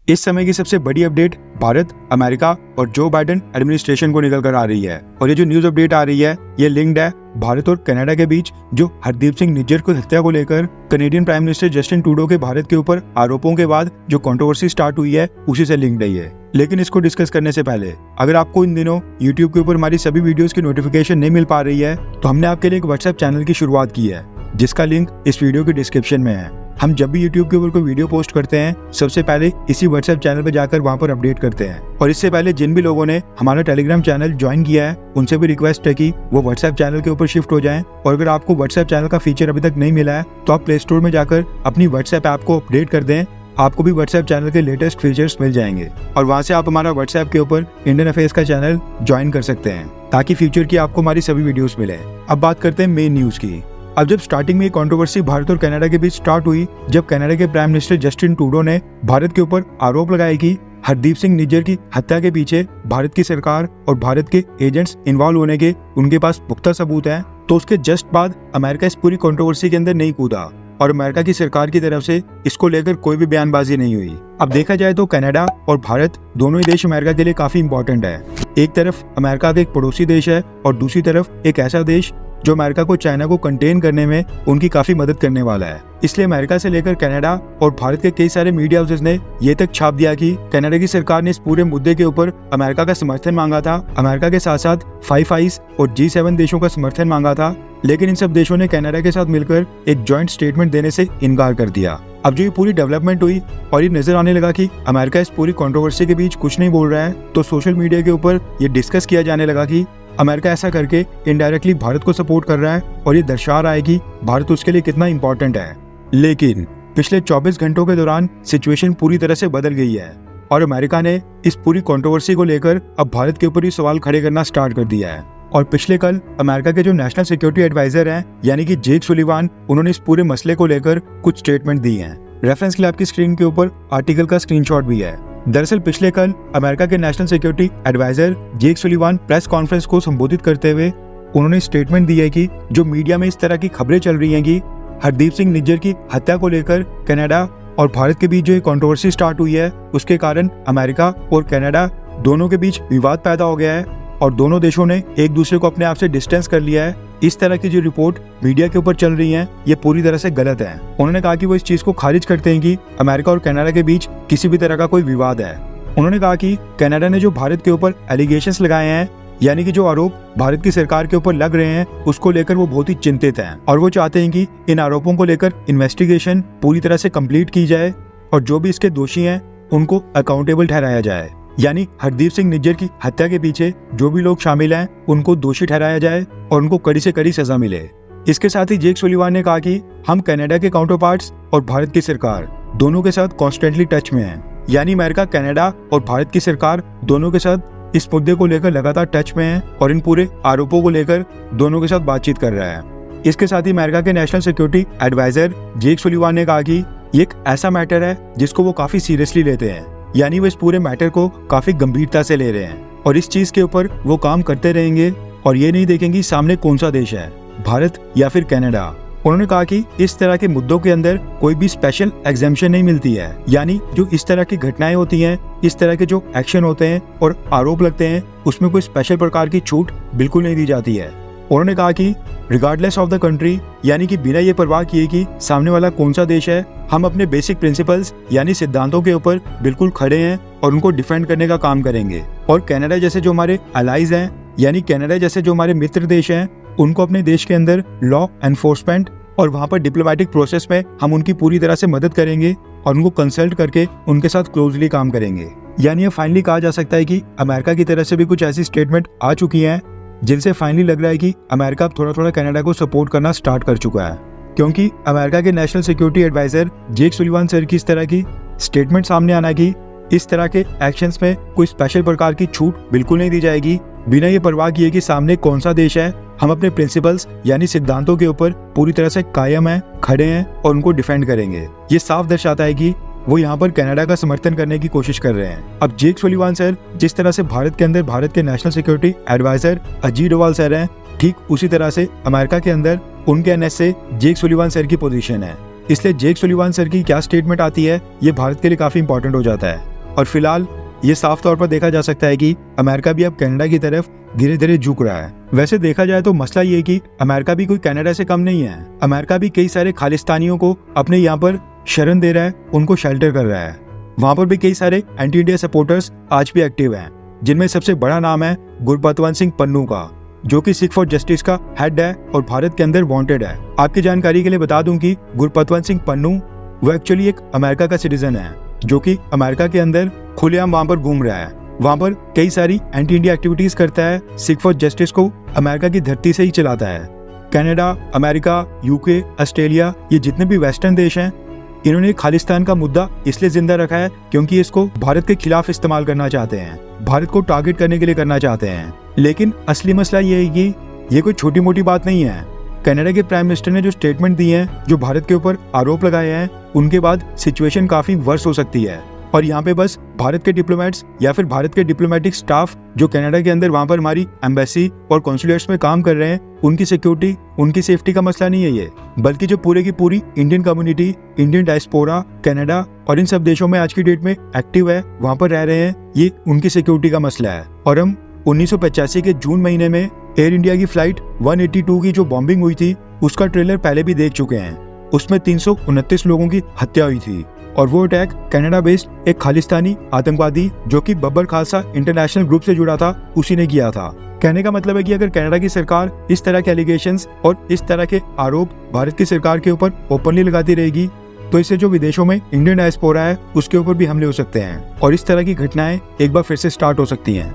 इस समय की सबसे बड़ी अपडेट भारत, अमेरिका और जो बाइडेन एडमिनिस्ट्रेशन को निकल कर आ रही है। और ये जो न्यूज अपडेट आ रही है ये लिंक्ड है भारत और कनाडा के बीच जो हरदीप सिंह निज्जर को हत्या को लेकर Canadian prime minister Justin Trudeau के भारत के ऊपर आरोपों के बाद जो कंट्रोवर्सी स्टार्ट हुई है उसी से लिंक्ड है ये। लेकिन इसको डिस्कस करने से पहले अगर आपको इन दिनों YouTube के ऊपर हमारी सभी वीडियोस की नोटिफिकेशन नहीं मिल पा रही है तो हमने आपके लिए एक व्हाट्सएप चैनल की शुरुआत की है जिसका लिंक इस वीडियो के डिस्क्रिप्शन में है। हम जब भी YouTube के ऊपर कोई वीडियो पोस्ट करते हैं सबसे पहले इसी व्हाट्सएप चैनल पर जाकर वहां पर अपडेट करते हैं। और इससे पहले जिन भी लोगों ने हमारा टेलीग्राम चैनल ज्वाइन किया है उनसे भी रिक्वेस्ट है कि वो व्हाट्सएप चैनल के ऊपर शिफ्ट हो जाएं। और अगर आपको व्हाट्सएप चैनल का फीचर अभी तक नहीं मिला है तो आप प्ले स्टोर में जाकर अपनी व्हाट्सएप ऐप को अपडेट कर दें। आपको भी व्हाट्सएप चैनल के लेटेस्ट फीचर्स मिल जाएंगे और वहां से आप हमारा व्हाट्सएप के ऊपर इंडियन अफेयर्स का चैनल ज्वाइन कर सकते हैं ताकि फ्यूचर की आपको हमारी सभी वीडियोस मिले। अब बात करते हैं मेन न्यूज की। अब जब स्टार्टिंग में कंट्रोवर्सी भारत और कनाडा के बीच स्टार्ट हुई जब कनाडा के प्राइम मिनिस्टर जस्टिन ट्रूडो ने भारत के ऊपर आरोप लगाए कि हरदीप सिंह निज्जर की हत्या के पीछे भारत की सरकार और भारत के एजेंट्स इन्वॉल्व होने के उनके पास पुख्ता सबूत हैं, तो उसके जस्ट बाद अमेरिका इस पूरी कंट्रोवर्सी के अंदर नहीं कूदा और अमेरिका की सरकार की तरफ से इसको लेकर कोई भी बयानबाजी नहीं हुई। अब देखा जाए तो कनाडा और भारत दोनों ही देश अमेरिका के लिए काफी इंपॉर्टेंट है। एक तरफ अमेरिका का एक पड़ोसी देश है और दूसरी तरफ एक ऐसा देश जो अमेरिका को चाइना को कंटेन करने में उनकी काफी मदद करने वाला है। इसलिए अमेरिका से लेकर कनाडा और भारत के कई सारे मीडिया हाउसेस ने ये तक छाप दिया कि कनाडा की सरकार ने इस पूरे मुद्दे के ऊपर अमेरिका का समर्थन मांगा था। अमेरिका के साथ साथ 5 आइज और G7 देशों का समर्थन मांगा था, लेकिन इन सब देशों ने कनाडा के साथ मिलकर एक जॉइंट स्टेटमेंट देने से इनकार कर दिया। अब जो ये पूरी डेवलपमेंट हुई और ये नजर आने लगा कि अमेरिका इस पूरी कंट्रोवर्सी के बीच कुछ नहीं बोल रहा है, तो सोशल मीडिया के ऊपर ये डिस्कस किया जाने लगा कि अमेरिका ऐसा करके इनडायरेक्टली भारत को सपोर्ट कर रहा है और ये दर्शा रहा है कि भारत उसके लिए कितना इंपॉर्टेंट है। लेकिन पिछले 24 घंटों के दौरान सिचुएशन पूरी तरह से बदल गई है और अमेरिका ने इस पूरी कंट्रोवर्सी को लेकर अब भारत के ऊपर ही सवाल खड़े करना स्टार्ट कर दिया है। और पिछले कल अमेरिका के जो नेशनल सिक्योरिटी एडवाइजर हैं यानी कि जेक सुलिवान, उन्होंने इस पूरे मसले को लेकर कुछ स्टेटमेंट दी हैं। रेफरेंस के लिए आपकी स्क्रीन के ऊपर आर्टिकल का स्क्रीनशॉट भी है। दरअसल पिछले कल अमेरिका के नेशनल सिक्योरिटी एडवाइजर जेक सुलिवान प्रेस कॉन्फ्रेंस को संबोधित करते हुए उन्होंने स्टेटमेंट दी है कि जो मीडिया में इस तरह की खबरें चल रही हैं कि हरदीप सिंह निज्जर की हत्या को लेकर कनाडा और भारत के बीच जो कंट्रोवर्सी स्टार्ट हुई है उसके कारण अमेरिका और कनाडा दोनों के बीच विवाद पैदा हो गया है और दोनों देशों ने एक दूसरे को अपने आप से डिस्टेंस कर लिया है। इस तरह की जो रिपोर्ट मीडिया के ऊपर चल रही है ये पूरी तरह से गलत है। उन्होंने कहा कि वो इस चीज को खारिज करते हैं कि अमेरिका और कनाडा के बीच किसी भी तरह का कोई विवाद है। उन्होंने कहा कि कनाडा ने जो भारत के ऊपर एलिगेशंस लगाए हैं यानी कि जो आरोप भारत की सरकार के ऊपर लग रहे हैं उसको लेकर वो बहुत ही चिंतित हैं और वो चाहते हैं कि इन आरोपों को लेकर इन्वेस्टिगेशन पूरी तरह से कंप्लीट की जाए और जो भी इसके दोषी हैं उनको अकाउंटेबल ठहराया जाए। यानी हरदीप सिंह निज्जर की हत्या के पीछे जो भी लोग शामिल हैं उनको दोषी ठहराया जाए और उनको कड़ी से कड़ी सजा मिले। इसके साथ ही जेक सुलिवान ने कहा कि हम कनाडा के काउंटर पार्ट्स और भारत की सरकार दोनों के साथ कॉन्स्टेंटली टच में हैं। यानी अमेरिका कनाडा और भारत की सरकार दोनों के साथ इस मुद्दे को लेकर लगातार टच में है और इन पूरे आरोपों को लेकर दोनों के साथ बातचीत कर रहा है। इसके साथ ही अमेरिका के नेशनल सिक्योरिटी एडवाइजर जेक सुलिवान ने कहा कि ये एक ऐसा मैटर है जिसको वो काफी सीरियसली लेते हैं, यानी वो इस पूरे मैटर को काफी गंभीरता से ले रहे हैं और इस चीज के ऊपर वो काम करते रहेंगे और ये नहीं देखेंगे सामने कौन सा देश है, भारत या फिर कनाडा। उन्होंने कहा कि इस तरह के मुद्दों के अंदर कोई भी स्पेशल एग्जेम्पशन नहीं मिलती है, यानी जो इस तरह की घटनाएं होती हैं, इस तरह के जो एक्शन होते हैं और आरोप लगते हैं उसमें कोई स्पेशल प्रकार की छूट बिल्कुल नहीं दी जाती है। उन्होंने कहा कि रिगार्डलेस ऑफ द कंट्री यानी कि बिना ये परवाह किए कि सामने वाला कौन सा देश है, हम अपने बेसिक प्रिंसिपल्स यानी सिद्धांतों के ऊपर बिल्कुल खड़े हैं और उनको डिफेंड करने का काम करेंगे। और कनाडा जैसे जो हमारे अलाइज हैं यानी कनाडा जैसे जो हमारे मित्र देश हैं उनको अपने देश के अंदर लॉ एनफोर्समेंट और वहाँ पर डिप्लोमेटिक प्रोसेस में हम उनकी पूरी तरह से मदद करेंगे और उनको कंसल्ट करके उनके साथ क्लोजली काम करेंगे। यानी ये फाइनली कहा जा सकता है कि अमेरिका की तरफ से भी कुछ ऐसी स्टेटमेंट आ चुकी हैं जिनसे फाइनली लग रहा है कि अमेरिका अब थोड़ा थोड़ा कनाडा को सपोर्ट करना स्टार्ट कर चुका है, क्योंकि अमेरिका के नेशनल सिक्योरिटी एडवाइजर जेक सुलिवान सर की इस तरह की स्टेटमेंट सामने आना कि इस तरह के एक्शंस में कोई स्पेशल प्रकार की छूट बिल्कुल नहीं दी जाएगी, बिना ये परवाह किए कि सामने कौन सा देश है, हम अपने प्रिंसिपल्स यानी सिद्धांतों के ऊपर पूरी तरह से कायम हैं, खड़े हैं और उनको डिफेंड करेंगे। ये साफ दर्शाता है कि वो यहाँ पर कनाडा का समर्थन करने की कोशिश कर रहे हैं। अब जेक सुलिवान सर जिस तरह से भारत के अंदर भारत के national security adviser Ajit Doval sir हैं, ठीक उसी तरह से अमेरिका के अंदर उनके एनएस से जेक सुलिवान सर की पोजीशन है। इसलिए जेक सुलिवान सर की क्या स्टेटमेंट आती है ये भारत के लिए काफी इंपॉर्टेंट हो जाता है। और फिलहाल ये साफ तौर पर देखा जा सकता है कि अमेरिका भी अब कनाडा की तरफ धीरे धीरे झुक रहा है। वैसे देखा जाए तो मसला ये है कि अमेरिका भी कोई कनाडा से कम नहीं है। अमेरिका भी कई सारे खालिस्तानियों को अपने यहाँ पर शरण दे रहा है, उनको शेल्टर कर रहा है। वहाँ पर भी कई सारे एंटी इंडिया सपोर्टर्स आज भी एक्टिव हैं, जिनमें सबसे बड़ा नाम है गुरपतवंत सिंह पन्नू का, जो कि सिख फॉर जस्टिस का हेड है और भारत के अंदर वांटेड है। आपकी जानकारी के लिए बता दूं कि गुरपतवंत सिंह पन्नू वो एक्चुअली एक अमेरिका का सिटीजन है, जो कि अमेरिका के अंदर खुलेआम वहाँ पर घूम रहा है। वहाँ पर कई सारी एंटी इंडिया एक्टिविटीज करता है, सिख फॉर जस्टिस को अमेरिका की धरती से ही चलाता है। कनाडा, अमेरिका, यूके, ऑस्ट्रेलिया, ये जितने भी वेस्टर्न देश हैं, इन्होंने खालिस्तान का मुद्दा इसलिए जिंदा रखा है क्योंकि इसको भारत के खिलाफ इस्तेमाल करना चाहते हैं, भारत को टारगेट करने के लिए करना चाहते हैं। लेकिन असली मसला ये है कि ये कोई छोटी मोटी बात नहीं है। कनाडा के प्राइम मिनिस्टर ने जो स्टेटमेंट दिए हैं, जो भारत के ऊपर आरोप लगाए हैं, उनके बाद सिचुएशन काफी वर्स हो सकती है। और यहाँ पे बस भारत के डिप्लोमेट्स या फिर भारत के डिप्लोमेटिक स्टाफ जो कनाडा के अंदर वहाँ पर हमारी एम्बेसी और कॉन्सुलेट्स में काम कर रहे हैं, उनकी सिक्योरिटी, उनकी सेफ्टी का मसला नहीं है ये, बल्कि जो पूरे की पूरी Indian community, Indian diaspora Canada और इन सब देशों में आज की डेट में एक्टिव है, वहाँ पर रह रहे हैं, ये उनकी सिक्योरिटी का मसला है। और हम 1985 के जून महीने में एयर इंडिया की फ्लाइट 182 की जो बॉम्बिंग हुई थी, उसका ट्रेलर पहले भी देख चुके हैं। उसमें 329 लोगों की हत्या हुई थी और वो अटैक कनाडा बेस्ड एक खालिस्तानी आतंकवादी जो कि बब्बर खालसा इंटरनेशनल ग्रुप से जुड़ा था, उसी ने किया था। कहने का मतलब है कि अगर कनाडा की सरकार इस तरह के एलिगेशंस और इस तरह के आरोप भारत की सरकार के ऊपर ओपनली लगाती रहेगी, तो इससे जो विदेशों में इंडियन डायस्पोरा है उसके ऊपर भी हमले हो सकते हैं और इस तरह की घटनाएं एक बार फिर से स्टार्ट हो सकती हैं।